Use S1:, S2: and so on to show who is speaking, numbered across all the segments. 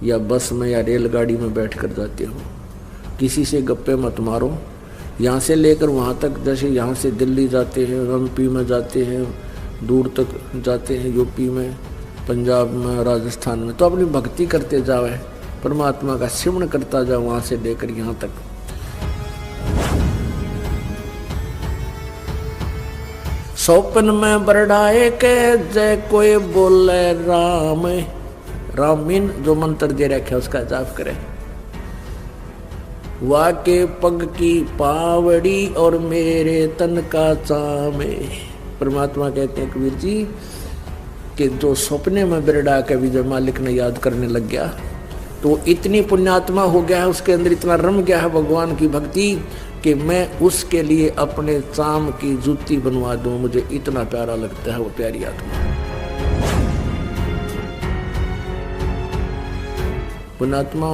S1: या बस में या रेलगाड़ी में बैठ कर जाते हो। किसी से गप्पे मत मारो। यहाँ से लेकर वहाँ तक, जैसे यहाँ से दिल्ली जाते हैं, एमपी में जाते हैं, दूर तक जाते हैं, यूपी में, पंजाब में, राजस्थान में, तो अपनी भक्ति करते जाओ, परमात्मा का सिमरण करता जाओ वहाँ से लेकर यहाँ तक। सौपन में बरडाए के जय कोई बोले राम, राम मीन जो मंत्र दे रखे उसका जाप करे। वाके पग की पावड़ी और मेरे तन का चामे। परमात्मा कहते हैं कबीर जी कि जो सपने में बिरड़ा के भी जब मालिक ने याद करने लग गया तो इतनी पुण्यात्मा हो गया है, उसके अंदर इतना रम गया है भगवान की भक्ति कि मैं उसके लिए अपने चाम की जूती बनवा दूं। मुझे इतना प्यारा लगता है वो प्यारी आत्मा। पुण्यात्मा,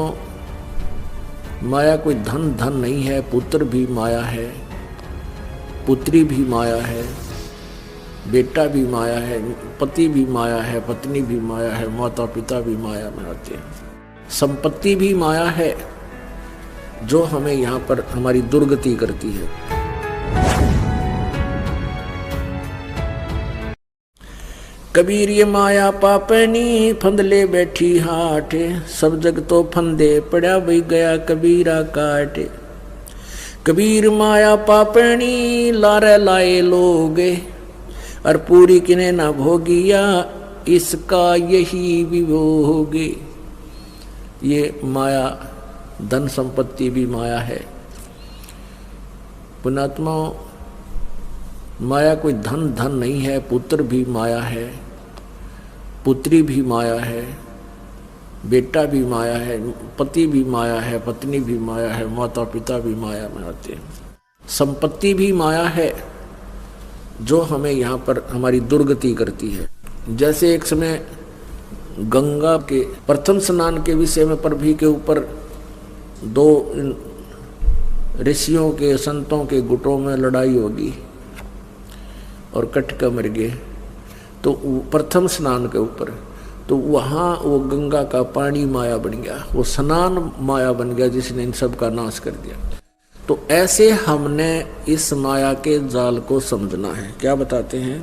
S1: माया कोई धन नहीं है, पुत्र भी माया है, पुत्री भी माया है, बेटा भी माया है, पति भी माया है, पत्नी भी माया है, माता पिता भी माया में आते हैं, संपत्ति भी माया है जो हमें यहाँ पर हमारी दुर्गति करती है। कबीर ये माया पापनी फंदले बैठी हाट, सब जग तो फंदे पड़ा भी गया कबीरा काटे। कबीर माया पापनी लारे लाए लोगे, और पूरी किने ना भोगिया इसका यही विभोगे। ये माया, धन संपत्ति भी माया है। पुण्यात्मा, माया कोई धन नहीं है, पुत्र भी माया है, पुत्री भी माया है, बेटा भी माया है, पति भी माया है, पत्नी भी माया है, माता पिता भी माया में आते हैं, संपत्ति भी माया है जो हमें यहाँ पर हमारी दुर्गति करती है। जैसे एक समय गंगा के प्रथम स्नान के विषय में पृथ्वी के ऊपर दो ऋषियों के, संतों के गुटों में लड़ाई होगी और कट कर मर गए। तो प्रथम स्नान के ऊपर तो वहाँ वो गंगा का पानी माया बन गया, वो स्नान माया बन गया जिसने इन सब का नाश कर दिया। तो ऐसे हमने इस माया के जाल को समझना है। क्या बताते हैं?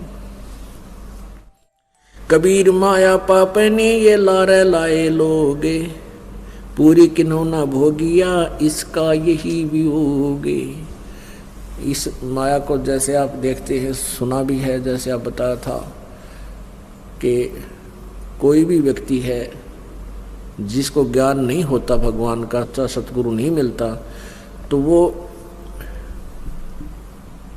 S1: कबीर माया पापनी ये लारे लाए लोगे, पूरी किनो ना भोगिया इसका यही वियोगे। इस माया को जैसे आप देखते हैं, सुना भी है, जैसे आप बताया था कि कोई भी व्यक्ति है जिसको ज्ञान नहीं होता भगवान का, अच्छा सतगुरु नहीं मिलता, तो वो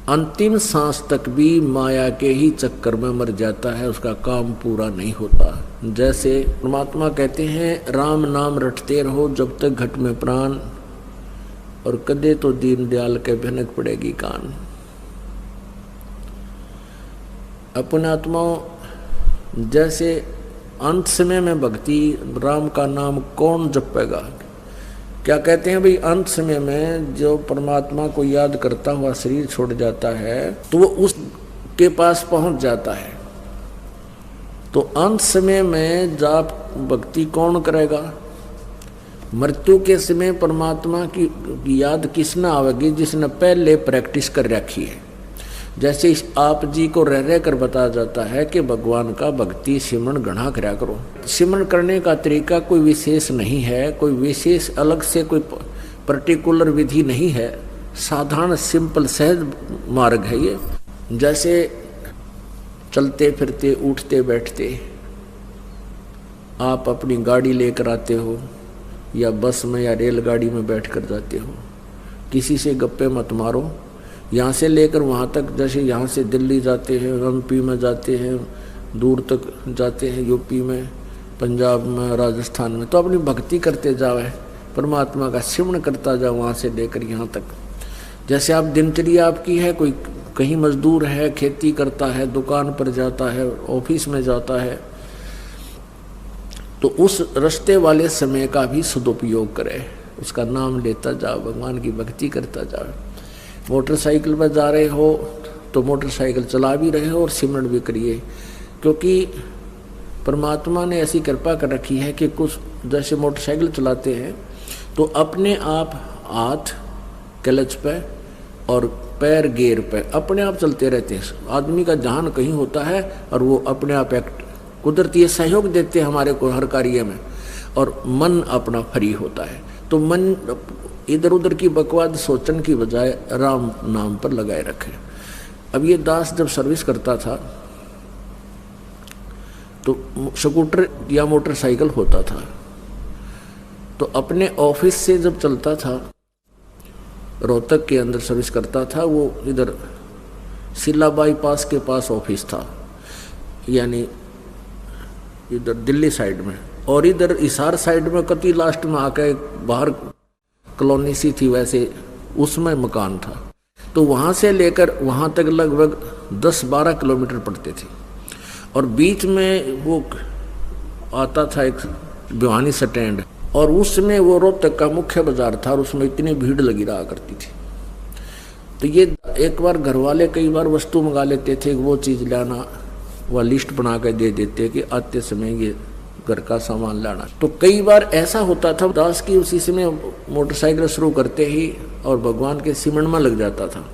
S1: अंतिम सांस तक भी माया के ही चक्कर में मर जाता है, उसका काम पूरा नहीं होता। जैसे परमात्मा कहते हैं राम नाम रटते रहो जब तक घट में प्राण, और कदे तो दीन दयाल के भनक पड़ेगी कान। अपने आत्माओं, जैसे अंत समय में भक्ति, राम का नाम कौन जपेगा? क्या कहते हैं भाई, अंत समय में जो परमात्मा को याद करता हुआ शरीर छोड़ जाता है तो वो उसके पास पहुंच जाता है। तो अंत समय में जाप भक्ति कौन करेगा? मृत्यु के समय परमात्मा की याद किसने आवेगी? जिसने पहले प्रैक्टिस कर रखी है। जैसे आप जी को रह रह कर बताया जाता है कि भगवान का भक्ति सिमरण गणा करा करो। सिमरण करने का तरीका कोई विशेष नहीं है, कोई विशेष अलग से कोई पर्टिकुलर विधि नहीं है, साधारण सिंपल सहज मार्ग है ये। जैसे चलते फिरते उठते बैठते आप अपनी गाड़ी लेकर आते हो या बस में या रेलगाड़ी में बैठ कर जाते हो, किसी से गप्पे मत मारो। यहाँ से लेकर वहाँ तक, जैसे यहाँ से दिल्ली जाते हैं, एमपी में जाते हैं, दूर तक जाते हैं, यूपी में, पंजाब में, राजस्थान में, तो अपनी भक्ति करते जाओ, परमात्मा का सिमरण करता जाओ वहाँ से लेकर यहाँ तक। जैसे आप दिनचर्या आपकी है, कोई कहीं मजदूर है, खेती करता है, दुकान पर जाता है, ऑफिस में जाता है, तो उस रास्ते वाले समय का भी सदुपयोग करे, उसका नाम लेता जाओ, भगवान की भक्ति करता जाओ। मोटरसाइकिल पर जा रहे हो तो मोटरसाइकिल चला भी रहे हो और सिमरण भी करिए, क्योंकि परमात्मा ने ऐसी कृपा कर रखी है कि कुछ जैसे मोटरसाइकिल चलाते हैं तो अपने आप हाथ क्लच पे और पैर गियर पे अपने आप चलते रहते हैं। आदमी का ध्यान कहीं होता है और वो अपने आप एक्ट कुदरती सहयोग देते हैं हमारे को हर कार्य में, और मन अपना फ्री होता है। तो मन इधर उधर की बकवाद सोचने की बजाय राम नाम पर लगाए रखे। अब ये दास जब सर्विस करता था तो स्कूटर या मोटरसाइकिल होता था, तो अपने ऑफिस से जब चलता था, रोहतक के अंदर सर्विस करता था, वो इधर सिला बाईपास के पास ऑफिस था, यानी इधर दिल्ली साइड में, और इधर हिसार साइड में कति लास्ट में आके बाहर कॉलोनी सी थी, वैसे उसमें मकान था। तो वहाँ से लेकर वहाँ तक लगभग 10-12 किलोमीटर पड़ते थे, और बीच में वो आता था एक भिवानी स्टैंड, और उसमें वो रोहतक का मुख्य बाजार था, और उसमें इतनी भीड़ लगी रहा करती थी। तो ये एक बार घर वाले कई बार वस्तु मंगा लेते थे, वो चीज़ लाना, वह लिस्ट बना कर दे देते कि आते समय ये घर का सामान लाना। तो कई बार ऐसा होता था दास की उसी समय मोटरसाइकिल शुरू करते ही और भगवान के सिमरन में लग जाता था,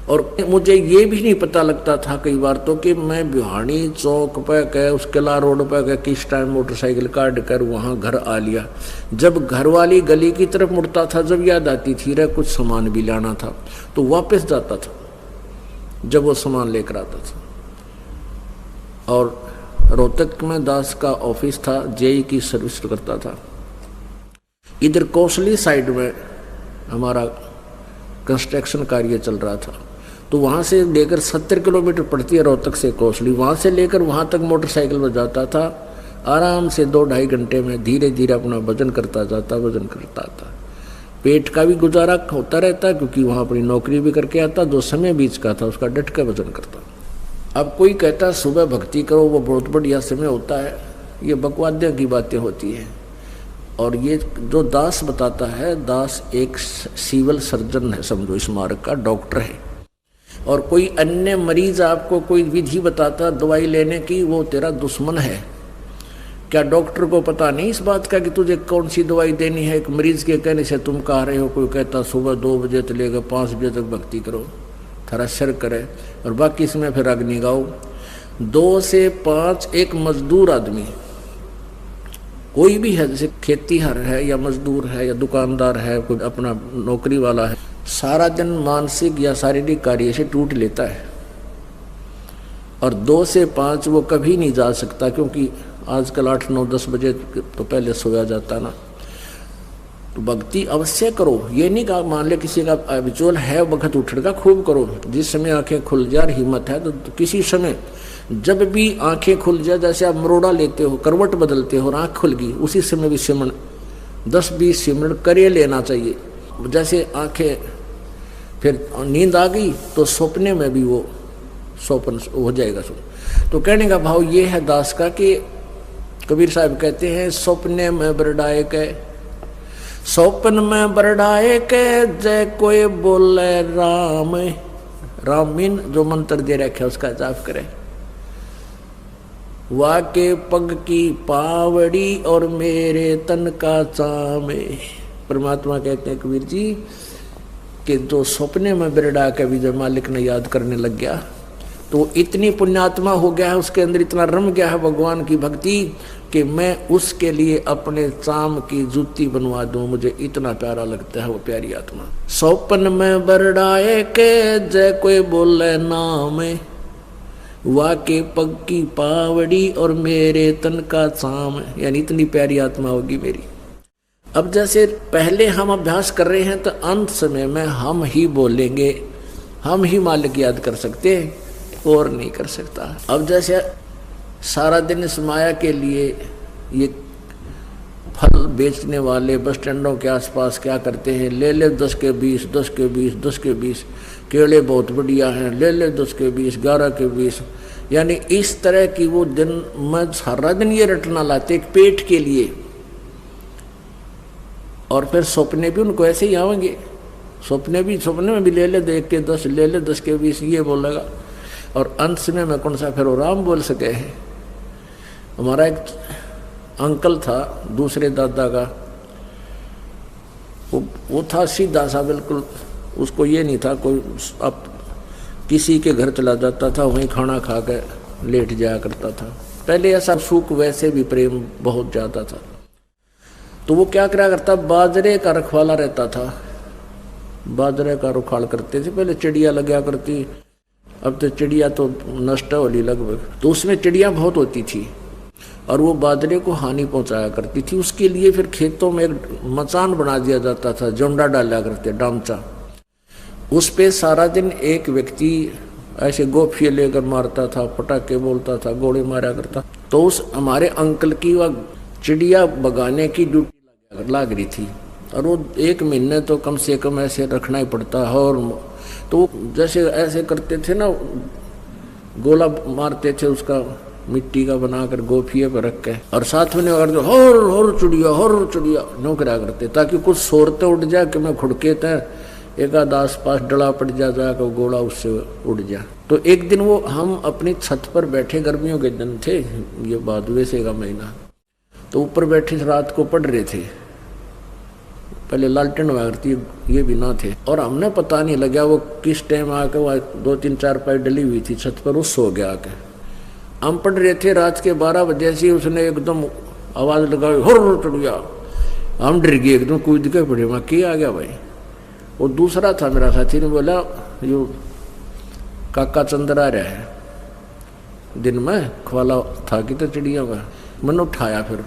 S1: और मुझे ये भी नहीं पता लगता था कई बार तो कि मैं भिवानी चौक पर के उस किला रोड पर के किस टाइम मोटरसाइकिल काट कर वहाँ घर आ लिया। जब घर वाली गली की तरफ मुड़ता था, जब याद आती थी रे कुछ सामान भी लाना था, तो वापस जाता था जब वो सामान लेकर आता था। और रोहतक में दास का ऑफिस था, जेई की सर्विस करता था। इधर कोसली साइड में हमारा कंस्ट्रक्शन कार्य चल रहा था, तो वहाँ से लेकर 70 किलोमीटर पड़ती है रोहतक से कोसली, वहाँ से लेकर वहाँ तक मोटरसाइकिल में जाता था आराम से 2-2.5 घंटे में। धीरे धीरे अपना वजन करता जाता, वजन करता आता। पेट का भी गुजारा होता रहता क्योंकि वहाँ अपनी नौकरी भी करके आता, जो समय बीच का था उसका डट कर वजन करता। अब कोई कहता सुबह भक्ति करो, वो बहुत बढ़िया समय होता है, ये बकवाद्य की बातें होती हैं। और ये जो दास बताता है, दास एक सिविल सर्जन है, समझो स्मारक का डॉक्टर है, और कोई अन्य मरीज आपको कोई विधि बताता दवाई लेने की, वो तेरा दुश्मन है। क्या डॉक्टर को पता नहीं इस बात का कि तुझे कौन सी दवाई देनी है? एक मरीज के कहने से तुम कह रहे हो, कोई कहता सुबह 2 बजे से लेकर 5 बजे तक भक्ति करो, थोड़ा शर करे, और बाकी समय फिर अग्नि गाओ। 2 से 5 एक मजदूर आदमी कोई भी है, जैसे खेतीहर है या मजदूर है या दुकानदार है, कोई अपना नौकरी वाला है, सारा दिन मानसिक या शारीरिक कार्य से टूट लेता है, और 2 से 5 वो कभी नहीं जा सकता, क्योंकि आजकल 8, 9, 10 बजे तो पहले सोया जाता ना। तो भक्ति अवश्य करो, ये नहीं कहा मान ले किसी का विचोल है वक्त उठने का, खूब करो। जिस समय आंखें खुल जाए, हिम्मत है तो किसी समय जब भी आंखें खुल जाए, जैसे आप मरोड़ा लेते हो, करवट बदलते हो और आंख खुल गई, उसी समय भी सिमरन 10-20 सिमरन करे लेना चाहिए। जैसे आंखें फिर नींद आ गई तो सपने में भी वो स्वप्न हो जाएगा। तो कहने का भाव ये है दास का कि कबीर साहब कहते हैं, सपने में बरडाए के, स्वप्न में बरडाए के, जय कोई बोले राम। राम मीन जो मंत्र दे रखे उसका जाप करे। वाके पग की पावड़ी और मेरे तन का चामे। परमात्मा कहते हैं कबीर जी कि जो सपने में बिरड़ा के भी जब मालिक ने याद करने लग गया, तो इतनी पुण्यात्मा हो गया है, उसके अंदर इतना रम गया है भगवान की भक्ति कि मैं उसके लिए अपने चाम की जूती बनवा दूं, मुझे इतना प्यारा लगता है वो प्यारी आत्मा। सौपन में बरडाए के, जय कोई बोले नाम, वाके पग की पावड़ी और मेरे तन का चाम। यानी इतनी प्यारी आत्मा होगी मेरी। अब जैसे पहले हम अभ्यास कर रहे हैं, तो अंत समय में हम ही बोलेंगे, हम ही मालिक याद कर सकते हैं, और नहीं कर सकता। अब जैसे सारा दिन इस माया के लिए ये फल बेचने वाले बस स्टैंडों के आसपास क्या करते हैं, ले ले 10 के 20, 10 के 20, 10 के 20, केले बहुत बढ़िया हैं, ले ले 10 के 20, 11 के 20। यानी इस तरह की वो दिन में सारा दिन ये रटना लाते एक पेट के लिए, और फिर सपने भी उनको ऐसे ही आवेंगे। सपने में भी ले ले 1 के 10, ले ले 10 के 20, ये बोलेगा। और अंत में मैं कौन सा फिर राम बोल सके हैं। हमारा एक अंकल था दूसरे दादा का, वो था सीधा सा बिल्कुल, उसको ये नहीं था कोई, अब किसी के घर चला जाता था वहीं खाना खा के लेट जाया करता था। पहले ऐसा सुख, वैसे भी प्रेम बहुत ज़्यादा था। तो वो क्या करा करता, बाजरे का रखवाला रहता था, बाजरे का रुखाड़ करते थे। पहले चिड़िया लगा करती, अब तो चिड़िया तो नष्ट होली लगभग, तो उसमें चिड़िया बहुत होती थी और वो बाजरे को हानि पहुंचाया करती थी। उसके लिए फिर खेतों में एक मचान बना दिया जाता था, जोंडा डाला करते, डामचा, उस पे सारा दिन एक व्यक्ति ऐसे गोफिये लेकर मारता था, पटाखे बोलता था, गोले मारा करता। तो उस हमारे अंकल की वह चिड़िया भगाने की ड्यूटी लग रही थी और वो 1 महीने तो कम से कम ऐसे रखना ही पड़ता है। और तो जैसे ऐसे करते थे ना, गोला मारते थे उसका, मिट्टी का बनाकर गोफिये पर रख के, और साथ में अगर हर चिड़िया नो करा करते, ताकि कुछ शोरते उठ जाए कि मैं खुड़के थे एक आध आस पास डला पड़ जाएगा, गोला उससे उड़ जाए। तो एक दिन वो हम अपनी छत पर बैठे, गर्मियों के दिन थे, ये भादवे से का महीना, तो ऊपर बैठे रात को पढ़ रहे थे। पहले लालटेन वागरती ये भी ना थे, और हमने पता नहीं लगा वो किस टाइम आके, वह 2-3 चारपाई डली हुई थी छत पर, उस सो गया आके। हम पढ़ रहे थे रात के 12 बजे से, उसने एकदम आवाज़ लगाई, हर चिड़िया। हम डर गए एकदम, कूद के पड़े, वहाँ क्या आ गया भाई। वो दूसरा था मेरा साथी, ने बोला यो काका चंद्र आ रहा है, दिन में ख्वाला था कि तो चिड़िया का। मैंने उठाया, फिर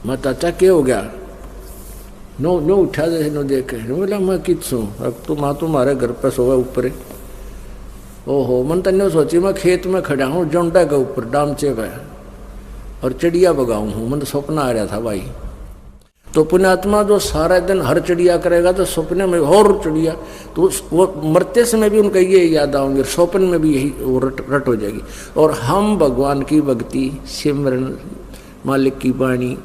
S1: मैं चाचा क्या हो गया, नो उठा जैसे नो देख के, बोला मैं किस हूँ, अब तो माँ तुम्हारे घर पर सोया ऊपर। ओहो, मन तन्ने सोची मैं खेत में खड़ा हूँ जोंडा के ऊपर डामचे पे और चिड़िया भगाऊँ हूँ, मन सपना आ रहा था भाई। तो पुण्यात्मा जो सारा दिन हर चिड़िया करेगा तो सपने में और चिड़िया, तो वो मरते समय भी उनका ये याद आएंगे, स्वप्न में भी यही वो रट हो जाएगी। और हम भगवान की भक्ति, सिमरन, मालिक की वाणी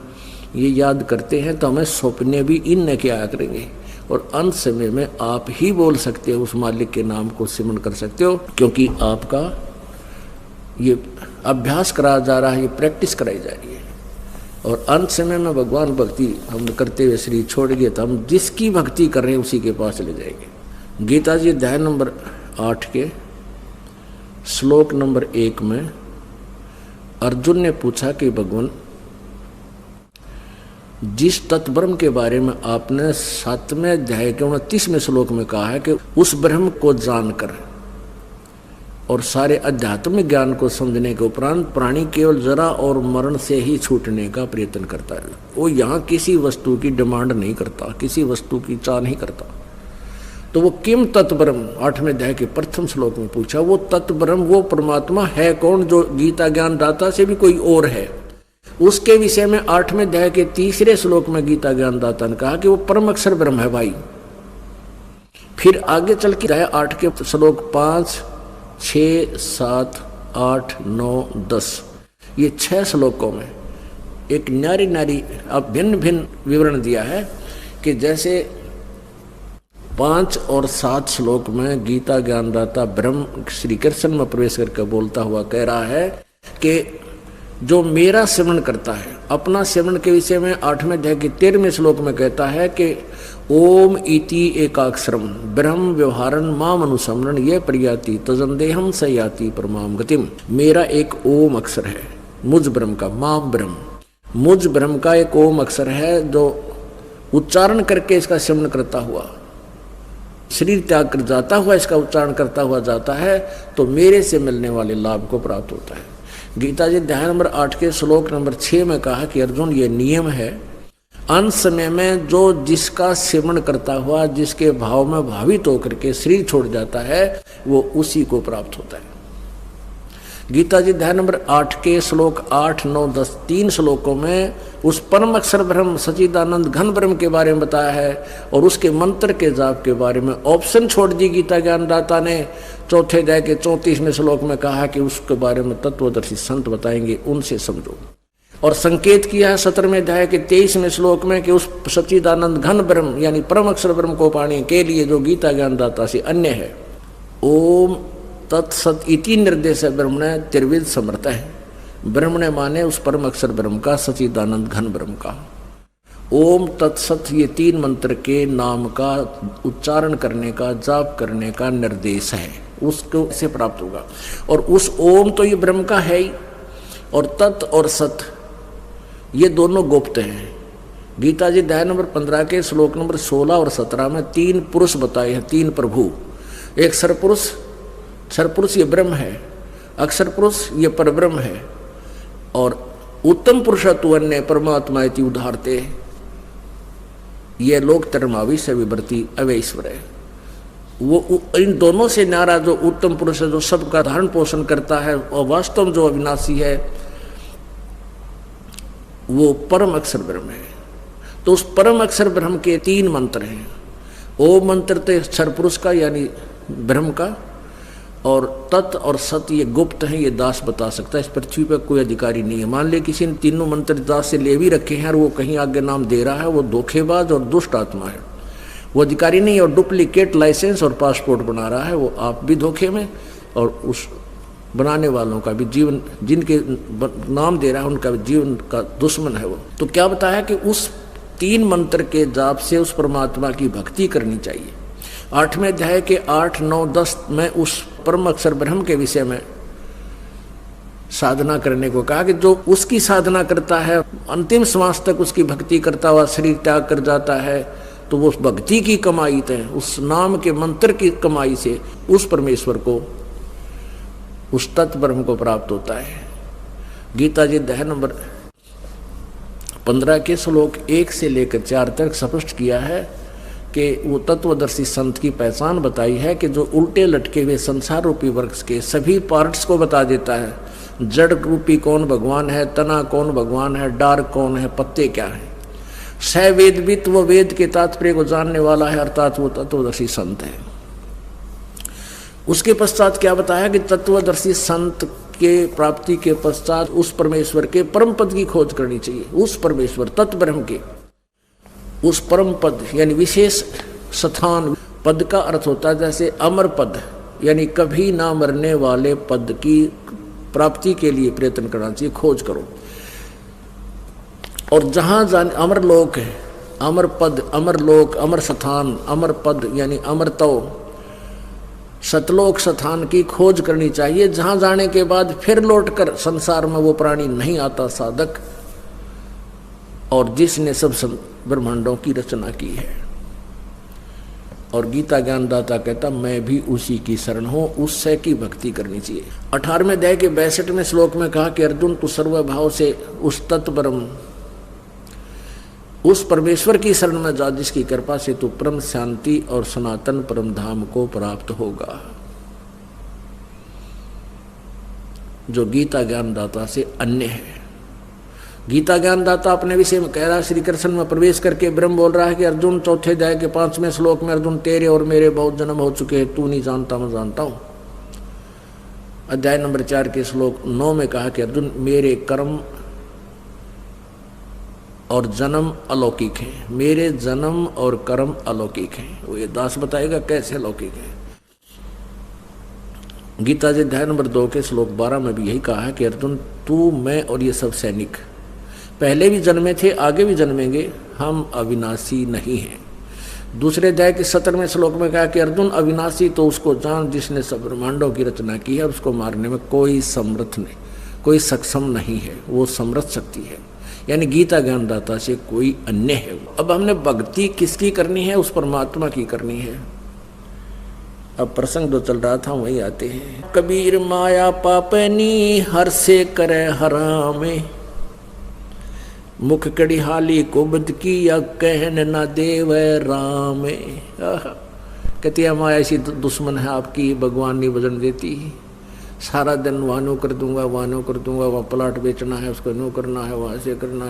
S1: ये याद करते हैं, तो हमें सपने भी इन क्या करेंगे। और अंत समय में आप ही बोल सकते हो, उस मालिक के नाम को सिमरन कर सकते हो, क्योंकि आपका ये अभ्यास कराया जा रहा है, ये प्रैक्टिस कराई जा रही है। और अंत समय में भगवान भक्ति हम करते हुए शरीर छोड़ गए, तो हम जिसकी भक्ति कर रहे हैं उसी के पास चले जाएंगे। गीता जी अध्याय नंबर 8 के श्लोक नंबर 1 में अर्जुन ने पूछा कि भगवान, जिस तत्ब्रह्म के बारे में आपने 7वें अध्याय के 29वें श्लोक में कहा है कि उस ब्रह्म को जानकर और सारे आध्यात्मिक ज्ञान को समझने के उपरांत प्राणी केवल जरा और मरण से ही छूटने का प्रयत्न करता है। वो यहाँ किसी वस्तु की डिमांड नहीं करता, किसी वस्तु की चाह नहीं करता। तो वो किम तत्ब्रह्म 8वें अध्याय के प्रथम श्लोक में पूछा, वो तत्ब्रह्म, वो परमात्मा है कौन जो गीता ज्ञान दाता से भी कोई और है। उसके विषय में 8वें अध्याय के 3रे श्लोक में गीता ज्ञान दाता ने कहा कि वो परम अक्षर ब्रह्म है भाई। फिर आगे चल के 8 के श्लोक 5, 6, 7, 8, 9, 10 ये 6 श्लोकों में एक न्यारी न्यारी अब भिन्न भिन्न विवरण दिया है कि जैसे 5 और 7 श्लोक में गीता ज्ञानदाता ब्रह्म श्री कृष्ण में प्रवेश करके बोलता हुआ कह रहा है कि जो मेरा सिमरन करता है, अपना सिमरन के विषय में 8वें अध्याय के 13वें श्लोक में कहता है कि ओम इति एकाक्षरम ब्रह्म व्यवहारन माम अनुसमरण ये प्रयाति तजंदेहम सयाति परमाम गतिम। मेरा एक ओम अक्षर है मुझ ब्रह्म का, माम ब्रह्म, मुझ ब्रह्म का एक ओम अक्षर है जो उच्चारण करके इसका सिमरन करता हुआ, शरीर त्याग कर जाता हुआ इसका उच्चारण करता हुआ जाता है, तो मेरे से मिलने वाले लाभ को प्राप्त होता है। गीता जी अध्याय नंबर 8 के श्लोक नंबर 6 में कहा कि अर्जुन ये नियम है, अंत समय में जो जिसका सिमरन करता हुआ, जिसके भाव में भावित होकर के शरीर छोड़ जाता है, वो उसी को प्राप्त होता है। गीता जी अध्याय नंबर 8 के श्लोक 8, 9, 10 3 श्लोकों में उस परम अक्षर ब्रह्म सच्चिदानंद घन ब्रह्म के बारे में बताया है और उसके मंत्र के जाप के बारे में ऑप्शन छोड़ दी गीता ज्ञानदाता ने। 4थे अध्याय के 34वें श्लोक में कहा कि उसके बारे में तत्वदर्शी संत बताएंगे, उनसे समझो। और संकेत किया है 17वें अध्याय के 23वें श्लोक में कि उस सच्चिदानंद घन ब्रह्म यानी परम अक्षर ब्रह्म को पाने के लिए जो गीता ज्ञानदाता से अन्य है। ओम तत्सत इति निर्देश ब्रह्मण त्रिविध समर्थ है, ब्रह्मण्य माने उस परम अक्षर ब्रह्म का, सच्चिदानंद घन ब्रह्म का। ओम तत्सत ये 3 मंत्र के नाम का उच्चारण करने का, जाप करने का निर्देश है, उसको से प्राप्त होगा। और उस ओम तो ये ब्रह्म का है ही, और तत् और सत ये दोनों गुप्त हैं। गीता जी अध्याय नंबर 15 के श्लोक नंबर 16 और 17 में 3 पुरुष बताए हैं, 3 प्रभु। एक सरपुरुष, सरपुरुष ये ब्रह्म है, अक्षर पुरुष ये परब्रह्म है, और उत्तम पुरुषत्व अन्य परमात्मा इति उदाहरते ये लोक धर्माविष्य विवर्ती अवैश्वर है। वो इन दोनों से न्यारा जो उत्तम पुरुष है, जो सबका धारण पोषण करता है और वास्तव में जो अविनाशी है, वो परम अक्षर ब्रह्म है। तो उस परम अक्षर ब्रह्म के 3 मंत्र हैं। ओम मंत्र तो अक्षर पुरुष का यानी ब्रह्म का, और तत् और सत ये गुप्त हैं, ये दास बता सकता है। इस पृथ्वी पर कोई अधिकारी नहीं है। मान ले किसी ने तीनों मंत्र दास से ले भी रखे हैं और वो कहीं आगे नाम दे रहा है, वो धोखेबाज और दुष्ट आत्मा है, वो अधिकारी नहीं। और डुप्लीकेट लाइसेंस और पासपोर्ट बना रहा है, वो आप भी धोखे में और उस बनाने वालों का भी जीवन, जिनके नाम दे रहा है उनका भी जीवन का दुश्मन है वो। तो क्या बताया कि उस 3 मंत्र के जाप से उस परमात्मा की भक्ति करनी चाहिए। 8वें अध्याय के 8, 9, 10 में उस परम अक्षर ब्रह्म के विषय में साधना करने को कहा कि जो उसकी साधना करता है, अंतिम श्वास तक उसकी भक्ति करता हुआ शरीर त्याग कर जाता है, तो वो उस भक्ति की कमाई से, उस नाम के मंत्र की कमाई से उस परमेश्वर को, उस तत्व ब्रह्म को प्राप्त होता है। गीता जी अध्याय नंबर 15 के श्लोक 1 से लेकर 4 तक स्पष्ट किया है कि वो तत्वदर्शी संत की पहचान बताई है कि जो उल्टे लटके हुए संसार रूपी वृक्ष के सभी पार्ट्स को बता देता है। जड़ रूपी कौन भगवान है, तना कौन भगवान है, डार कौन है, पत्ते क्या है। स वेदवित वो वेद के तात्पर्य को जानने वाला है, अर्थात वो तत्वदर्शी संत है। उसके पश्चात क्या बताया कि तत्वदर्शी संत के प्राप्ति के पश्चात उस परमेश्वर के परम पद की खोज करनी चाहिए। उस परमेश्वर तत्व ब्रह्म के उस परम पद यानी विशेष स्थान, पद का अर्थ होता है जैसे अमर पद, यानी कभी ना मरने वाले पद की प्राप्ति के लिए प्रयत्न करना चाहिए, खोज करो। और जहां जाने अमर लोक है, अमर पद, अमर लोक, अमर स्थान, अमर पद यानी अमरत्व, सतलोक स्थान की खोज करनी चाहिए, जहां जाने के बाद फिर लौटकर संसार में वो प्राणी नहीं आता साधक, और जिसने सब ब्रह्मांडों की रचना की है। और गीता ज्ञानदाता कहता मैं भी उसी की शरण हूं, उससे की भक्ति करनी चाहिए। 18वें अध्याय के 62वें श्लोक में कहा कि अर्जुन तू सर्वभाव से उस तत्व ब्रह्म, उस परमेश्वर की शरण में जा, जिसकी कृपा से तू परम शांति और सनातन परम धाम को प्राप्त होगा। जो गीता ज्ञानदाता से अन्य है। गीता ज्ञानदाता अपने विषय में कह रहा है, श्री कृष्ण में प्रवेश करके ब्रह्म बोल रहा है कि अर्जुन, 4थे अध्याय के 5वें श्लोक में, अर्जुन तेरे और मेरे बहुत जन्म हो चुके हैं, तू नहीं जानता मैं जानता हूं। अध्याय नंबर 4 के श्लोक 9 में कहा कि अर्जुन मेरे कर्म और जन्म अलौकिक है, मेरे जन्म और कर्म अलौकिक हैं। वो ये दास बताएगा कैसे अलौकिक है। गीता जी अध्याय नंबर 2 के श्लोक 12 में भी यही कहा है कि अर्जुन तू, मैं और ये सब सैनिक पहले भी जन्मे थे, आगे भी जन्मेंगे, हम अविनाशी नहीं हैं। दूसरे अध्याय के 17वें श्लोक में कहा कि अर्जुन अविनाशी तो उसको जान जिसने सब ब्रह्मांडों की रचना की है, उसको मारने में कोई समर्थ नहीं, कोई सक्षम नहीं है, वो समर्थ शक्ति है। यानी गीता ज्ञानदाता से कोई अन्य है। अब हमने भक्ति किसकी करनी है? उस परमात्मा की करनी है। अब प्रसंग जो चल रहा था वही आते हैं। कबीर माया पापनी हर से करे हरामे, मुख कड़ी हाली कुबद की या कहन न देव रामे। कहती है माया ऐसी दुश्मन है आपकी, भगवान नहीं बजन देती। सारा दिन वानो कर दूंगा, वानो कर दूंगा, वहाँ प्लाट बेचना है, उसको नो करना है, वहाँ से करना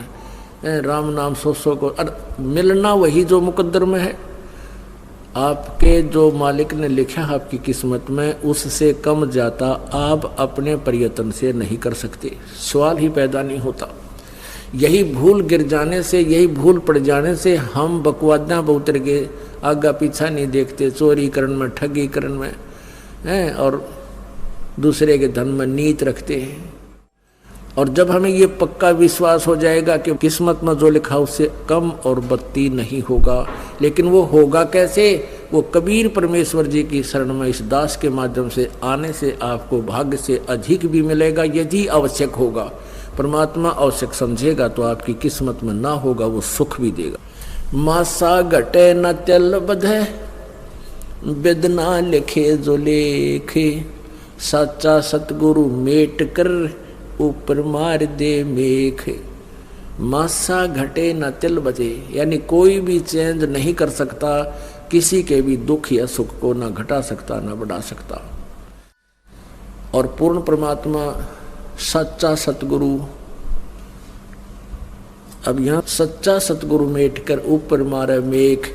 S1: है, राम नाम सो को मिलना वही जो मुकद्दर में है। आपके जो मालिक ने लिखा है आपकी किस्मत में, उससे कम जाता आप अपने प्रयत्न से नहीं कर सकते, सवाल ही पैदा नहीं होता। यही भूल गिर जाने से, यही भूल पड़ जाने से हम बकवादा उतर गए, आगा पीछा नहीं देखते, चोरी करण में, ठगी करण में हैं, और दूसरे के धन में नीत रखते हैं। और जब हमें ये पक्का विश्वास हो जाएगा कि किस्मत में जो लिखा उससे कम और बत्ती नहीं होगा, लेकिन वो होगा कैसे? वो कबीर परमेश्वर जी की शरण में इस दास के माध्यम से आने से आपको भाग्य से अधिक भी मिलेगा। यदि आवश्यक होगा, परमात्मा आवश्यक समझेगा तो आपकी किस्मत में ना होगा, वो सुख भी देगा। मासा घटे न तेल बधे, वेदना लिखे जो लेखे, सच्चा सतगुरु मेट कर ऊपर मार दे मेख। मासा घटे न तिल बजे, यानी कोई भी चेंज नहीं कर सकता किसी के भी दुख या सुख को, ना घटा सकता ना बढ़ा सकता। और पूर्ण परमात्मा सच्चा सतगुरु, अब यहाँ सच्चा सतगुरु मेट कर ऊपर मारे मेख।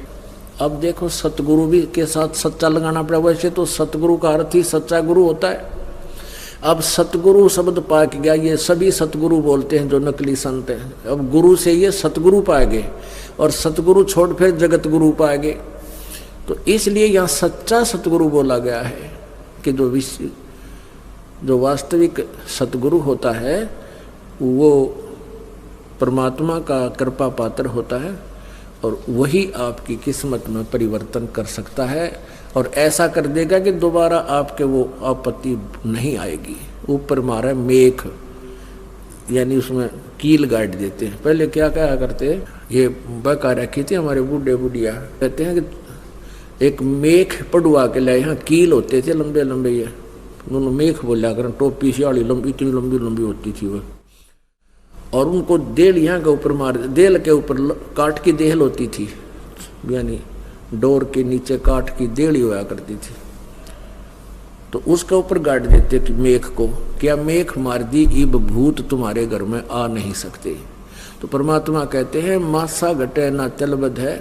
S1: अब देखो सतगुरु भी के साथ सच्चा लगाना पड़ा, वैसे तो सतगुरु का अर्थ ही सच्चा गुरु होता है। अब सतगुरु शब्द पा के गया, ये सभी सतगुरु बोलते हैं जो नकली संत हैं। अब गुरु से ये सतगुरु पाए गए और सतगुरु छोड़ फिर जगत गुरु पाए गए। तो इसलिए यहाँ सच्चा सतगुरु बोला गया है कि जो वास्तविक सतगुरु होता है वो परमात्मा का कृपा पात्र होता है और वही आपकी किस्मत में परिवर्तन कर सकता है और ऐसा कर देगा कि दोबारा आपके वो आपत्ति नहीं आएगी। ऊपर मारा मेख, यानी उसमें कील गाड़ देते हैं। पहले क्या कहा करते, ये बका रखी थी हमारे बूढ़े बुढ़िया, कहते हैं कि एक मेख पड़ुआ के लिए, यहाँ कील होते थे लंबे लंबे, ये उन्होंने मेख बोला कर, टोपी सियाड़ी लंबी, इतनी लंबी लंबी होती थी वो, और उनको देल यहाँ के ऊपर मार, देल के ऊपर काट की देहल होती थी, यानी डोर के नीचे काट की देली हुआ करती थी, तो उसके ऊपर गाड़ देते कि मेख को, क्या मेख मार दी इब भूत तुम्हारे घर में आ नहीं सकते। तो परमात्मा कहते हैं मासा घटे ना चलबद है।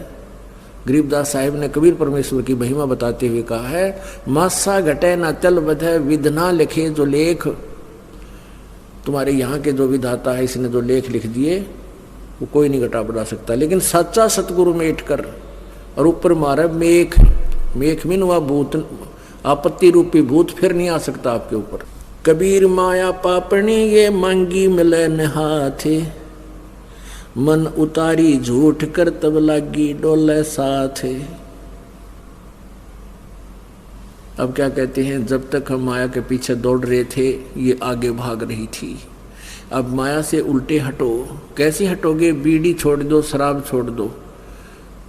S1: गरीबदास साहिब ने कबीर परमेश्वर की महिमा बताते हुए कहा है मासा घटे ना चलबद है, विधना लिखे जो लेख। तुम्हारे यहाँ के जो विधाता है, इसने जो लेख लिख दिए वो कोई नहीं घटा बढ़ा सकता। लेकिन सच्चा सतगुरु मेट कर और ऊपर मारे मेख, मेख मीन हुआ भूत, आपत्ति रूपी भूत फिर नहीं आ सकता आपके ऊपर। कबीर माया पापणी ये मांगी मिले न हाथे, मन उतारी झूठ कर तब लागी डोले साथ। अब क्या कहते हैं, जब तक हम माया के पीछे दौड़ रहे थे ये आगे भाग रही थी। अब माया से उल्टे हटो। कैसे हटोगे? बीड़ी छोड़ दो, शराब छोड़ दो,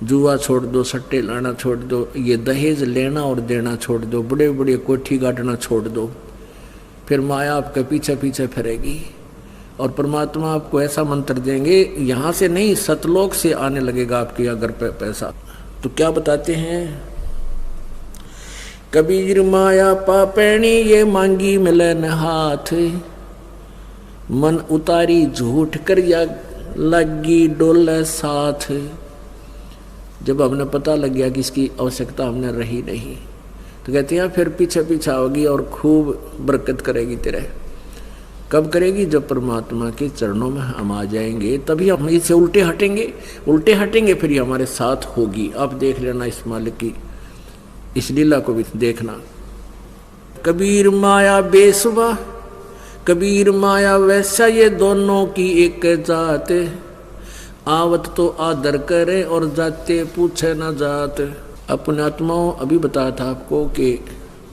S1: जुआ छोड़ दो, सट्टे लाना छोड़ दो, ये दहेज लेना और देना छोड़ दो, बड़े बड़े कोठी गाटना छोड़ दो। फिर माया आपके पीछे पीछे फिरेगी और परमात्मा आपको ऐसा मंत्र देंगे, यहाँ से नहीं सतलोक से आने लगेगा आपके अगर पैसा। तो क्या बताते हैं, कबीर माया पापैणी ये मांगी मिले न हाथ, मन उतारी झूठ कर या लगी डोले साथ। जब हमने पता लग गया कि इसकी आवश्यकता हमने रही नहीं, तो कहते हैं फिर पीछे पीछे होगी और खूब बरकत करेगी तेरे। कब करेगी? जब परमात्मा के चरणों में हम आ जाएंगे, तभी हम इससे उल्टे हटेंगे फिर ये हमारे साथ होगी। आप देख लेना इस मालिक की इस लीला को भी देखना। कबीर माया बेसुबा, कबीर माया वैसा, ये दोनों की एक जात, आवत तो आदर करे और जाते पूछे न जात। अपने आत्माओं अभी बताया था आपको कि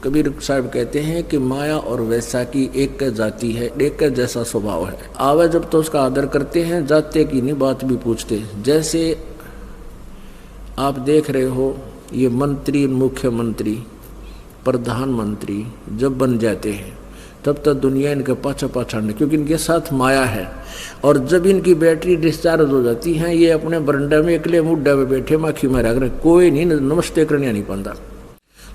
S1: कबीर साहब कहते हैं कि माया और वैसा की एक जाति है, एक जैसा स्वभाव है। आवे जब तो उसका आदर करते हैं, जाते की नहीं बात भी पूछते। जैसे आप देख रहे हो ये मंत्री, मुख्यमंत्री, प्रधानमंत्री जब बन जाते हैं तब तक दुनिया इनके पाछा पाछाड़ने, क्योंकि इनके साथ माया है। और जब इनकी बैटरी डिस्चार्ज हो जाती है, ये अपने बरंडा में अकेले मुड्डा में बैठे माखी मारा कर, कोई नहीं नमस्ते करने नहीं पाता।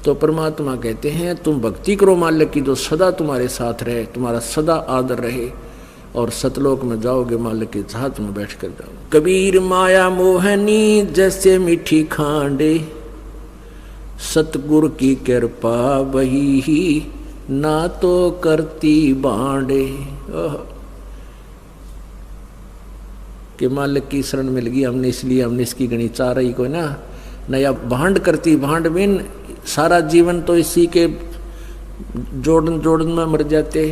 S1: तो परमात्मा कहते हैं तुम भक्ति करो मालिक की, जो सदा तुम्हारे साथ रहे, तुम्हारा सदा आदर रहे, और सतलोक में जाओगे मालिक के साथ में बैठ कर जाओ। कबीर माया मोहनी जैसे मीठी खांडे, सतगुरु की कृपा वही ही ना तो करती बांडे। कि मालिक की शरण मिल गई हमने, इसलिए हमने इसकी गणी चाह रही कोई ना नया भांड करती। भांड में सारा जीवन तो इसी के जोड़न जोड़न में मर जाते।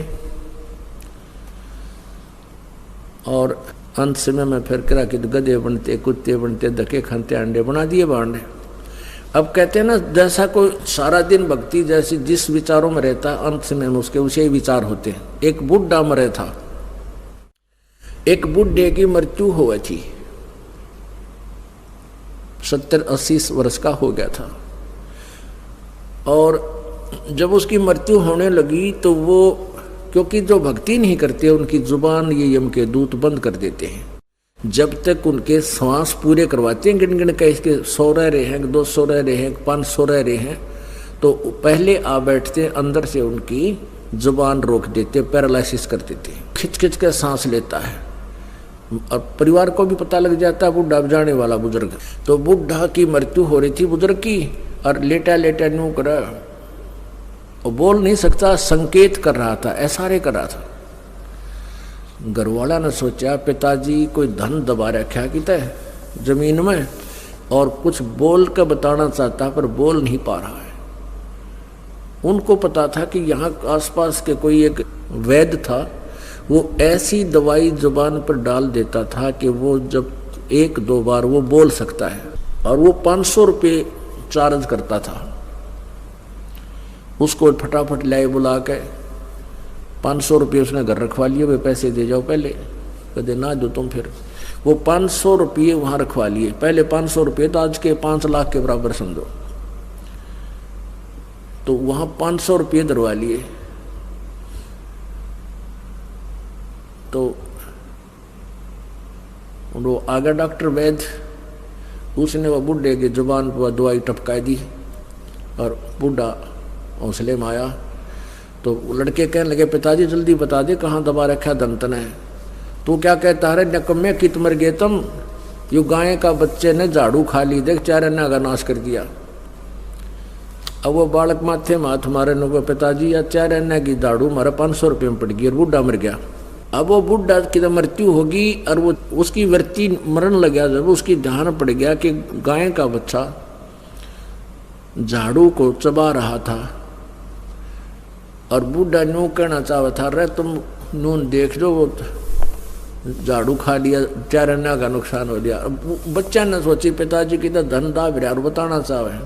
S1: और अंत समय में फिर करा कि गधे बनते, कुत्ते बनते, धक्के खाते, अंडे बना दिए बांडे। अब कहते हैं ना, जैसा कोई सारा दिन भक्ति जैसी जिस विचारों में रहता है, अंत समय में उसके उसे ही विचार होते हैं। एक बुढ़ा मरे था, एक बुढ़े की मृत्यु हुई थी, 70-80 वर्ष का हो गया था। और जब उसकी मृत्यु होने लगी तो वो, क्योंकि जो भक्ति नहीं करते उनकी जुबान ये यम के दूत बंद कर देते हैं। जब तक उनके श्वास पूरे करवाते हैं, गिन गिन के इसके 100 रह रहे हैं, 200 रह रहे हैं, 500 रह रहे हैं, तो पहले आ बैठते, अंदर से उनकी जुबान रोक देते, पैरालिसिस कर देते, खिंच खिंच कर सांस लेता है। और परिवार को भी पता लग जाता है बुढ़ा जाने वाला बुजुर्ग। तो बुढ़ा की मृत्यु हो रही थी बुजुर्ग की, और लेटा लेटा न्यू करा, वो बोल नहीं सकता, संकेत कर रहा था, इशारे कर रहा था। घरवाला ने सोचा पिताजी कोई धन दबा रखा कि तय जमीन में, और कुछ बोल कर बताना चाहता पर बोल नहीं पा रहा है। उनको पता था कि यहाँ आसपास के कोई एक वैद्य था, वो ऐसी दवाई जुबान पर डाल देता था कि वो जब 1-2 बार वो बोल सकता है, और वो 500 रुपये चार्ज करता था। उसको फटाफट लाए बुला के 500 रुपये उसने घर रखवा लिए, वे पैसे दे जाओ पहले, कहते ना दो तुम। फिर वो 500 रुपये वहाँ रखवा लिए, पहले 500 रुपये तो आज के 5 लाख के बराबर समझो, तो वहाँ 500 रुपये धरवा लिए। तो वो आगे डॉक्टर वैद्य, उसने वो बुढ़े की जुबान पर दवाई टपका दी, और बुढ़ा हौसले में आया। तो लड़के कहने लगे पिताजी जल्दी बता दे कहाँ दबा रखा दंतन है। तू क्या कहता है नकम्मे कित मर गए तुम, यू गाय का बच्चे ने झाड़ू खा ली, देख 4 अन्ना का नाश कर दिया। अब वो बालक माथे माथ मारे नो, पिताजी या 4 अन्ना की झाड़ू मारा 500 रुपये में पड़ गई, और बुढ़ा मर गया। अब वो बुढ़ा की मृत्यु होगी, और वो उसकी वृत्ति मरण लगा, जब उसकी ध्यान पड़ गया कि गाय का बच्चा झाड़ू को चबा रहा था, और बूढ़ा न्यू कहना चाहता था रे तुम नून देख लो, वो झाड़ू खा लिया, 4 अन्ना का नुकसान हो गया। बच्चा ने सोची पिताजी की तो धन दाब रहा और बताना चाहे।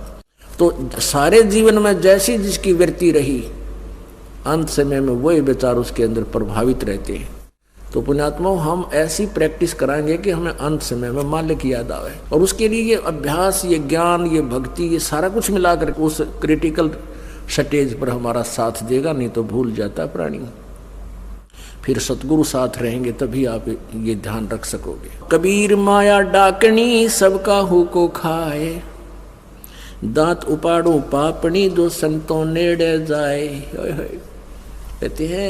S1: तो सारे जीवन में जैसी जिसकी वृत्ति रही, अंत समय में वही विचार उसके अंदर प्रभावित रहते हैं। तो पुण्यात्मा हम ऐसी प्रैक्टिस कराएंगे कि हमें अंत समय में मालिक याद आवे, और उसके लिए ये अभ्यास, ये ज्ञान, ये भक्ति, ये सारा कुछ मिलाकर उस क्रिटिकल स्टेज पर हमारा साथ देगा, नहीं तो भूल जाता प्राणी। फिर सतगुरु साथ रहेंगे तभी आप ये ध्यान रख सकोगे। कबीर माया डाकनी सबका हु को खाए, दांत उपाड़ो पापनी जो संतों नेड़े जाए। कहते हैं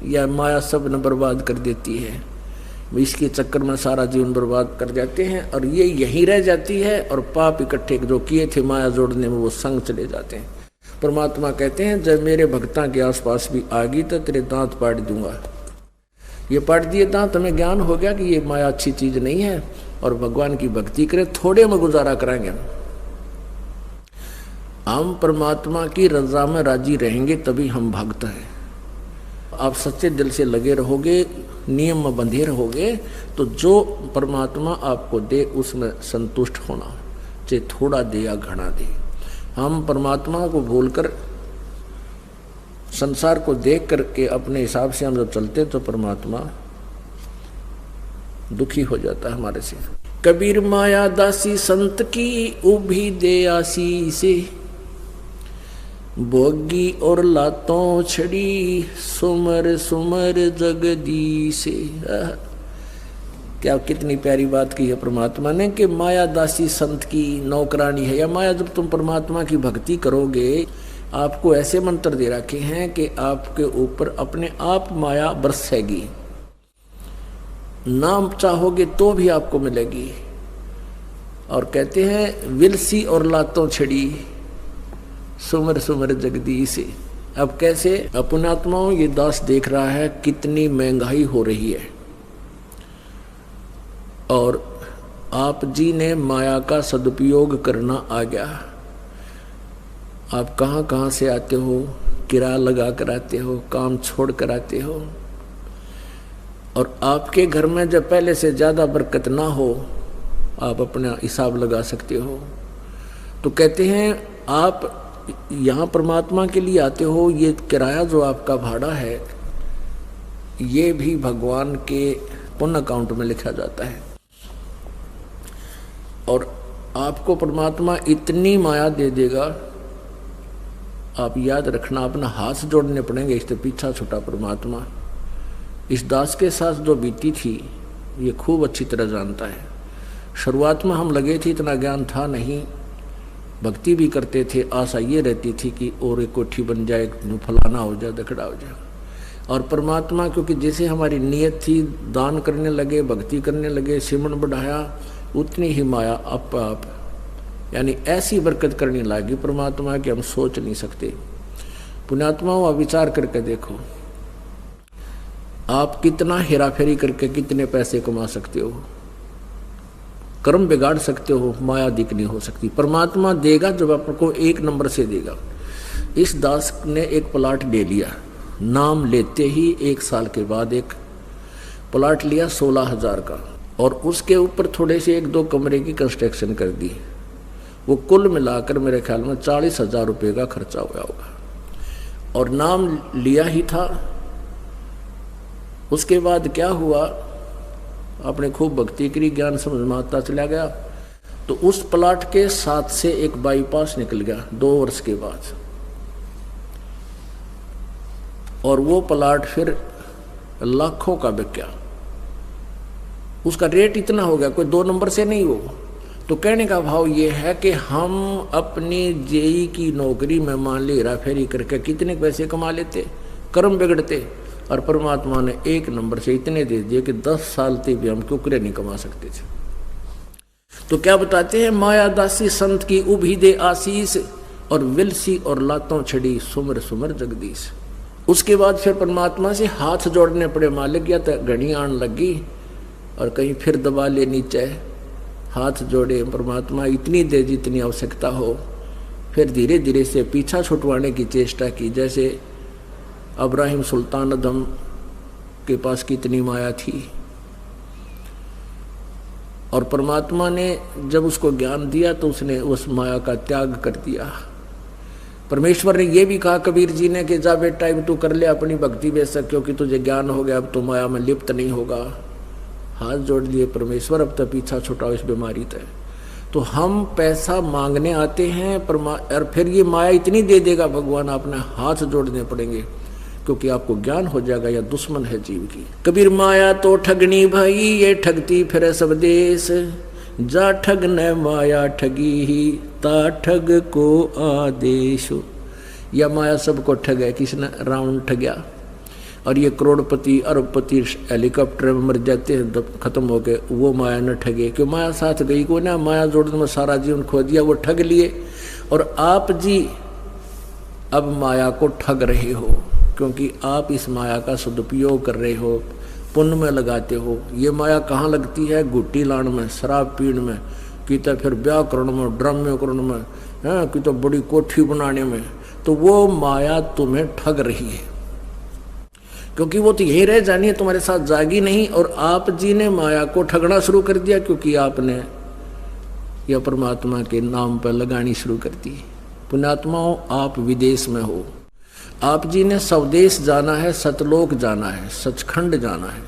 S1: यह माया सब न बर्बाद कर देती है, इसके चक्कर में सारा जीवन बर्बाद कर जाते हैं, और ये यहीं रह जाती है, और पाप इकट्ठे जो किए थे माया जोड़ने में वो संग चले जाते हैं। परमात्मा कहते हैं जब मेरे भक्ता के आसपास भी आ गई तो तेरे दांत पाड़ दूंगा। ये पाड़ दिए दांत, हमें ज्ञान हो गया कि ये माया अच्छी चीज नहीं है, और भगवान की भक्ति करें, थोड़े में गुजारा कराएंगे। हम परमात्मा की रजा में राजी रहेंगे तभी हम भक्त हैं। आप सच्चे दिल से लगे रहोगे, नियम में बंधे रहोगे, तो जो परमात्मा आपको दे उसमें संतुष्ट होना, चाहे थोड़ा दे या घना दे। हम परमात्मा को भूलकर संसार को देख करके अपने हिसाब से हम जब चलते तो परमात्मा दुखी हो जाता है हमारे से। कबीर माया दासी संत की उभी दे आसी से, भोगी और लातों छड़ी सुमर सुमर जगदीश। क्या कितनी प्यारी बात की है परमात्मा ने कि माया दासी संत की नौकरानी है। या माया जब तुम परमात्मा की भक्ति करोगे, आपको ऐसे मंत्र दे रखे हैं कि आपके ऊपर अपने आप माया बरसेगी, नाम चाहोगे तो भी आपको मिलेगी। और कहते हैं विलसी और लातों छड़ी सुमर सुमर जगदीश। अब कैसे अपनात्माओं, ये दास देख रहा है कितनी महंगाई हो रही है, और आप जी ने माया का सदुपयोग करना आ गया। आप कहाँ कहाँ से आते हो, किराया लगा कर आते हो, काम छोड़ कर आते हो, और आपके घर में जब पहले से ज़्यादा बरकत ना हो, आप अपना हिसाब लगा सकते हो। तो कहते हैं आप यहाँ परमात्मा के लिए आते हो, ये किराया जो आपका भाड़ा है ये भी भगवान के पुण्य अकाउंट में लिखा जाता है। और आपको परमात्मा इतनी माया दे देगा, आप याद रखना, अपना हाथ जोड़ने पड़ेंगे इससे पीछा छूटा परमात्मा। इस दास के साथ जो बीती थी ये खूब अच्छी तरह जानता है। शुरुआत में हम लगे थे, इतना ज्ञान था नहीं, भक्ति भी करते थे, आशा ये रहती थी कि और एक कोठी बन जाए, फलाना हो जाए, दखड़ा हो जाए। और परमात्मा क्योंकि जैसे हमारी नीयत थी, दान करने लगे, भक्ति करने लगे, सिमरन बढ़ाया, उतनी ही माया आप यानी ऐसी बरकत करने लगी परमात्मा कि हम सोच नहीं सकते। पुण्यात्माओं, आप विचार करके देखो, आप कितना हेरा फेरी करके कितने पैसे कमा सकते हो, कर्म बिगाड़ सकते हो, माया दिख नहीं हो सकती। परमात्मा देगा जब आपको एक नंबर से देगा। इस दास ने एक प्लाट ले लिया, नाम लेते ही 1 साल के बाद एक प्लाट लिया 16,000 का, और उसके ऊपर थोड़े से 1-2 कमरे की कंस्ट्रक्शन कर दी। वो कुल मिलाकर मेरे ख्याल में 40,000 रुपये का खर्चा हुआ होगा, और नाम लिया ही था। उसके बाद क्या हुआ, आपने खूब भक्ति करी, ज्ञान समझ में आता चला गया, तो उस प्लाट के साथ से एक बाईपास निकल गया 2 वर्ष के बाद, और वो प्लाट फिर लाखों का बिक गया। उसका रेट इतना हो गया, कोई 2 नंबर से नहीं हो। तो कहने का भाव ये है कि हम अपनी जेई की नौकरी में मान ली हेरा फेरी करके कितने पैसे कमा लेते, कर्म बिगड़ते, और परमात्मा ने 1 नंबर से इतने दे दिए कि 10 साल तक भी हम कुकरे नहीं कमा सकते थे। तो क्या बताते हैं, माया दासी संत की उभी दे आशीष, और विलसी और लातों छड़ी सुमर सुमर जगदीश। उसके बाद फिर परमात्मा से हाथ जोड़ने पड़े, मालिक या तो घड़ी आन लगी और कहीं फिर दबा ले नीचे, हाथ जोड़े, परमात्मा इतनी दे जितनी आवश्यकता हो। फिर धीरे धीरे से पीछा छुटवाने की चेष्टा की, जैसे अब्राहिम सुल्तान अदम के पास कितनी माया थी, और परमात्मा ने जब उसको ज्ञान दिया तो उसने उस माया का त्याग कर दिया। परमेश्वर ने यह भी कहा कबीर जी ने कि जा बेटा अब तू कर ले अपनी भक्ति बेशक, क्योंकि तुझे ज्ञान हो गया, अब तो माया में लिप्त नहीं होगा। हाथ जोड़ लिए परमेश्वर, अब तक पीछा छुटाओ इस बीमारी तय। तो हम पैसा मांगने आते हैं और फिर ये माया इतनी दे देगा भगवान, अपने हाथ जोड़ने पड़ेंगे, क्योंकि आपको ज्ञान हो जाएगा या दुश्मन है जीव की। कबीर माया तो ठगनी भाई, ये ठगती फिर सब देश, जा ठग न माया ठगी ही, ता ठग को आदेश। या माया सबको ठग है, किसने रावण ठगया, और ये करोड़पति अरबपति हेलीकॉप्टर में मर जाते हैं खत्म हो गए, वो माया न ठगे, क्यों माया साथ गई को ना, माया जोड़ने में सारा जीवन खो दिया, वो ठग लिए। और आप जी अब माया को ठग रहे हो, क्योंकि आप इस माया का सदुपयोग कर रहे हो, पुण्य में लगाते हो। ये माया कहाँ लगती है, गुट्टी लाने में, शराब पीने में, कि तो फिर ब्याह करने में, ड्रामे करने में, है कि तो बड़ी कोठी बनाने में। तो वो माया तुम्हें ठग रही है, क्योंकि वो तो यही रह जानी है, तुम्हारे साथ जागी नहीं। और आप जी ने माया को ठगना शुरू कर दिया, क्योंकि आपने यह परमात्मा के नाम पर लगानी शुरू कर दी। पुण्यात्माओं, आप विदेश में हो, आप जी ने स्वदेश जाना है, सतलोक जाना है, सचखंड जाना है।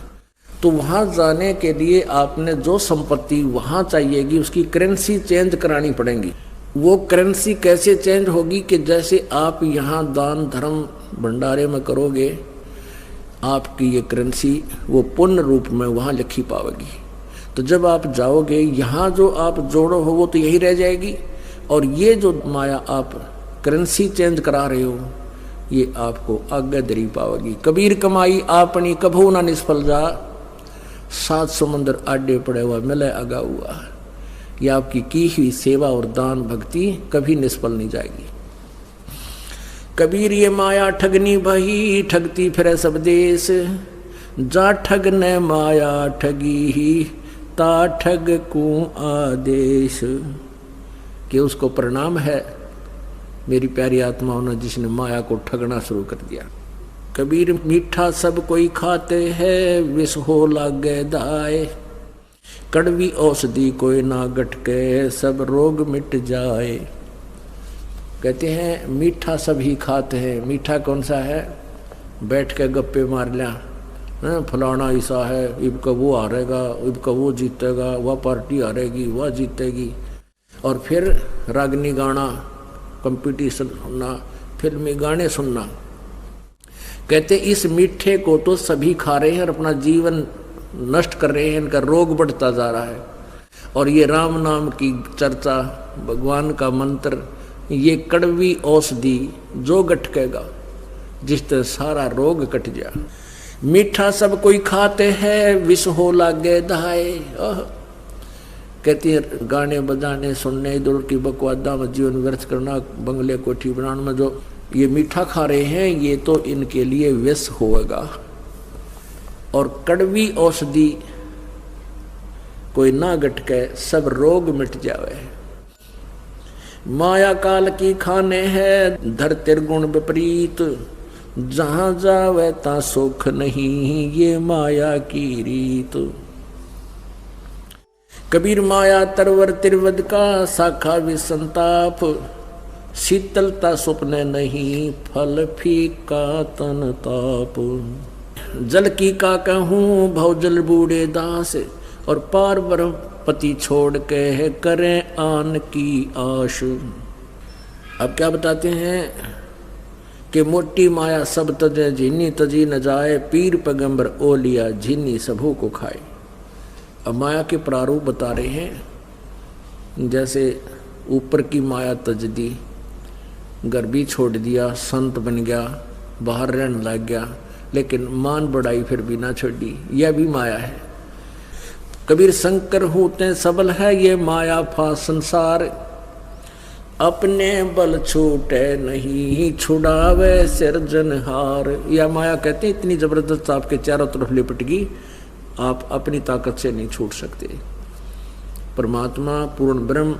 S1: तो वहाँ जाने के लिए आपने जो संपत्ति वहाँ चाहिएगी उसकी करेंसी चेंज करानी पड़ेगी। वो करेंसी कैसे चेंज होगी कि जैसे आप यहाँ दान धर्म भंडारे में करोगे, आपकी ये करेंसी वो पुण्य रूप में वहाँ लिखी पाओगी। तो जब आप जाओगे, यहाँ जो आप जोड़ो हो वो तो यही रह जाएगी, और ये जो माया आप करेंसी चेंज करा रहे हो ये आपको आगे दरी पाओगी। कबीर कमाई आपनी कभू ना निष्फल जा, 7 समुद्र आडे पड़े हुआ मिले आगा हुआ। ये आपकी की हुई सेवा और दान भक्ति कभी निष्फल नहीं जाएगी। कबीर ये माया ठगनी भई, ठगती फिरे सब देश, जा ठग न माया ठगी ही, ता ठग को आदेश। कि उसको प्रणाम है मेरी प्यारी आत्माओं ने जिसने माया को ठगना शुरू कर दिया। कबीर मीठा सब कोई खाते हैं, विष हो लागे दाए। कड़वी औषधि कोई ना गटके, सब रोग मिट जाए। कहते हैं मीठा सभी खाते हैं। मीठा कौन सा है? बैठ के गप्पे मार लिया, फलाना ऐसा है, इब का वो हारेगा, इब का वो जीतेगा, वह पार्टी हारेगी, वह जीतेगी। और फिर रागनी गाना, कंपटीशन सुनना, फिल्मी गाने सुनना। कहते इस मीठे को तो सभी खा रहे हैं और अपना जीवन नष्ट कर रहे हैं, इनका रोग बढ़ता जा रहा है। और ये राम नाम की चर्चा, भगवान का मंत्र, ये कड़वी औषधि जो गटकेगा, जिस तरह सारा रोग कट जा। मीठा सब कोई खाते हैं, विष हो लागे दहाए। कहती है गाने बजाने सुनने, इधर की बकवादा में जीवन व्यर्थ करना, बंगले कोठी बनाने में जो ये मीठा खा रहे हैं, ये तो इनके लिए विष होगा। और कड़वी औषधि कोई ना गटके, सब रोग मिट जावे। माया काल की खाने है, धर तिरगुण विपरीत, जहां जावे ता सुख नहीं, ये माया की रीत। कबीर माया तरवर तिरवद का, शाखा विसंताप, शीतलता स्वप्न नहीं, फल फीका तन ताप। जल की का कहूँ भवजल बूढ़े दास, और पार ब्रह्म पति छोड़ के है करें आन की आश। अब क्या बताते हैं कि मोटी माया सब तजे, झीनी तजी न जाए, पीर पैगंबर ओ लिया, झीनी सबों को खाए। अब माया के प्रारूप बता रहे हैं। जैसे ऊपर की माया तज दी, घर भी छोड़ दिया, संत बन गया, बाहर रहने लग गया, लेकिन मान बढ़ाई फिर भी ना छोड़ी, यह भी माया है। कबीर शंकर होते सबल है, ये माया फा संसार, अपने बल छूटे नहीं, छुड़ावे सिरजनहार। यह माया कहते हैं इतनी जबरदस्त आपके चारों तरफ लिपट गई, आप अपनी ताकत से नहीं छूट सकते। परमात्मा पूर्ण ब्रह्म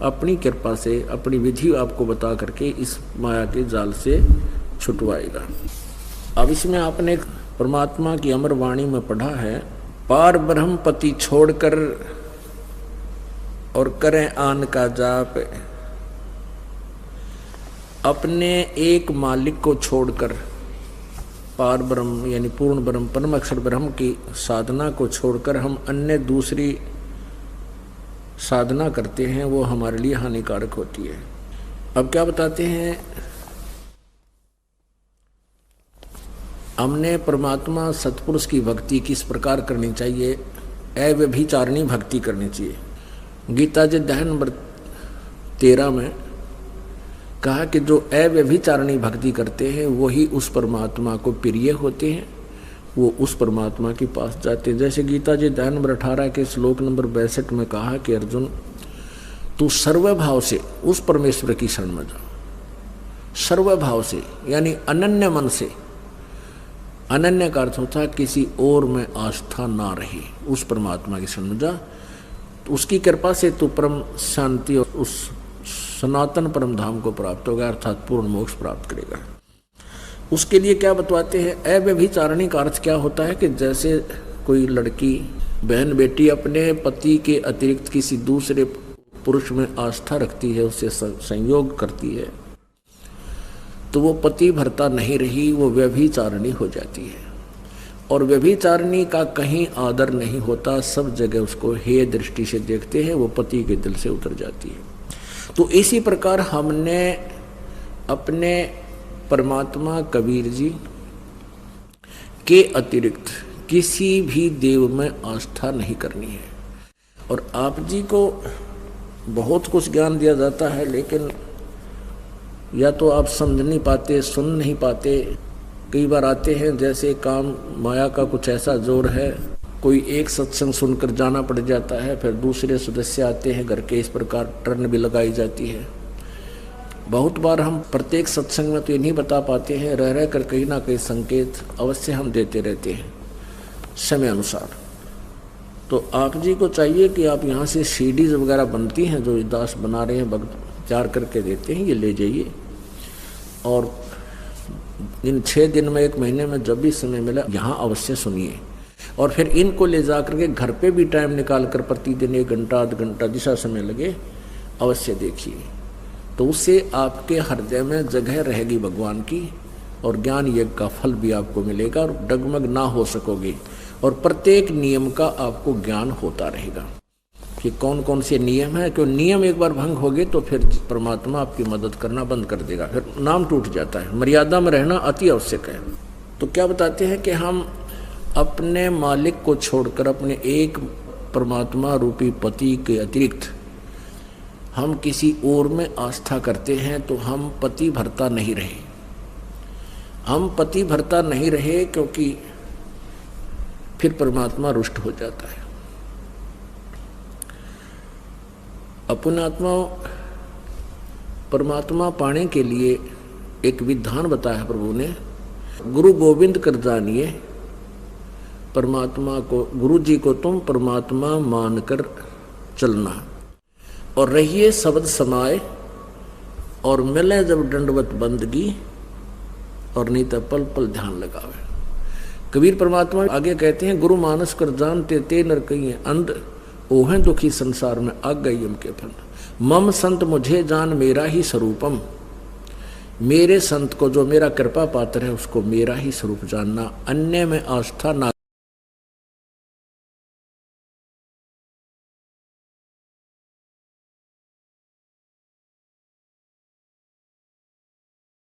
S1: अपनी कृपा से, अपनी विधि आपको बता करके इस माया के जाल से छुटवाएगा। अब इसमें आपने परमात्मा की अमर वाणी में पढ़ा है, पार ब्रह्मपति छोड़कर और करें आन का जाप। अपने एक मालिक को छोड़कर, पार ब्रह्म यानी पूर्ण ब्रह्म परम अक्षर ब्रह्म की साधना को छोड़कर हम अन्य दूसरी साधना करते हैं, वो हमारे लिए हानिकारक होती है। अब क्या बताते हैं, हमने परमात्मा सतपुरुष की भक्ति किस प्रकार करनी चाहिए, अव्यभिचारिणी भक्ति करनी चाहिए। गीता जी अध्याय नंबर 13 में कहा कि जो अव्यभिचारिणी भक्ति करते हैं वही उस परमात्मा को प्रिय होते हैं, वो उस परमात्मा के पास जाते हैं। जैसे गीता जी अध्याय नंबर 18 के श्लोक नंबर 62 में कहा कि अर्जुन तू सर्वभाव से उस परमेश्वर की शरण में जा। सर्वभाव से यानी अनन्य मन से। अनन्य का अर्थ होता है किसी और में आस्था ना रही, उस परमात्मा की शरण में जा। तो उसकी कृपा से तू परम शांति और उस सनातन परम धाम को प्राप्त होगा, अर्थात पूर्ण मोक्ष प्राप्त करेगा। उसके लिए क्या बतवाते हैं, अव्यभिचारिणी का अर्थ क्या होता है कि जैसे कोई लड़की बहन बेटी अपने पति के अतिरिक्त किसी दूसरे पुरुष में आस्था रखती है, उससे संयोग करती है, तो वो पति भरता नहीं रही, वो व्यभिचारिणी हो जाती है। और व्यभिचारिणी का कहीं आदर नहीं होता, सब जगह उसको हेय दृष्टि से देखते हैं, वो पति के दिल से उतर जाती है। तो इसी प्रकार हमने अपने परमात्मा कबीर जी के अतिरिक्त किसी भी देव में आस्था नहीं करनी है। और आप जी को बहुत कुछ ज्ञान दिया जाता है, लेकिन या तो आप समझ नहीं पाते, सुन नहीं पाते। कई बार आते हैं जैसे काम माया का कुछ ऐसा जोर है, कोई एक सत्संग सुनकर जाना पड़ जाता है, फिर दूसरे सदस्य आते हैं घर के, इस प्रकार टर्न भी लगाई जाती है। बहुत बार हम प्रत्येक सत्संग में तो ये नहीं बता पाते हैं, रह रह कर कहीं ना कहीं संकेत अवश्य हम देते रहते हैं समय अनुसार। तो आप जी को चाहिए कि आप यहाँ से सीडीज वगैरह बनती हैं जो दास बना रहे हैं, भक्त तैयार करके देते हैं, ये ले जाइए और इन 6 दिन में 1 महीने में जब भी समय मिला यहाँ अवश्य सुनिए, और फिर इनको ले जा करके घर पे भी टाइम निकाल कर प्रतिदिन 1 घंटा आध घंटा जैसा समय लगे अवश्य देखिए। तो उससे आपके हृदय में जगह रहेगी भगवान की, और ज्ञान यज्ञ का फल भी आपको मिलेगा और डगमग ना हो सकोगे, और प्रत्येक नियम का आपको ज्ञान होता रहेगा कि कौन कौन से नियम है। क्यों नियम एक बार भंग हो गए तो फिर परमात्मा आपकी मदद करना बंद कर देगा, फिर नाम टूट जाता है। मर्यादा में रहना अति आवश्यक है। तो क्या बताते हैं कि हम अपने मालिक को छोड़कर अपने एक परमात्मा रूपी पति के अतिरिक्त हम किसी और में आस्था करते हैं तो हम पति भरता नहीं रहे। हम पति भरता नहीं रहे क्योंकि फिर परमात्मा रुष्ट हो जाता है। अपनात्मा परमात्मा पाने के लिए एक विधान बताया प्रभु ने। गुरु गोविंद कर जानिए परमात्मा को, गुरु जी को तुम परमात्मा मानकर चलना, और रहिए शब्द समाए, और मिले जब दंडवत बंदगी, और नहीं तो पल पल ध्यान लगावे। कबीर परमात्मा आगे कहते हैं, गुरु मानस कर जानते ते नर कहिए अंध, ओहें दुखी संसार में आ गई यम के फंद। मम संत मुझे जान मेरा ही स्वरूपम, मेरे संत को जो मेरा कृपा पात्र है उसको मेरा ही स्वरूप जानना, अन्य में आस्था ना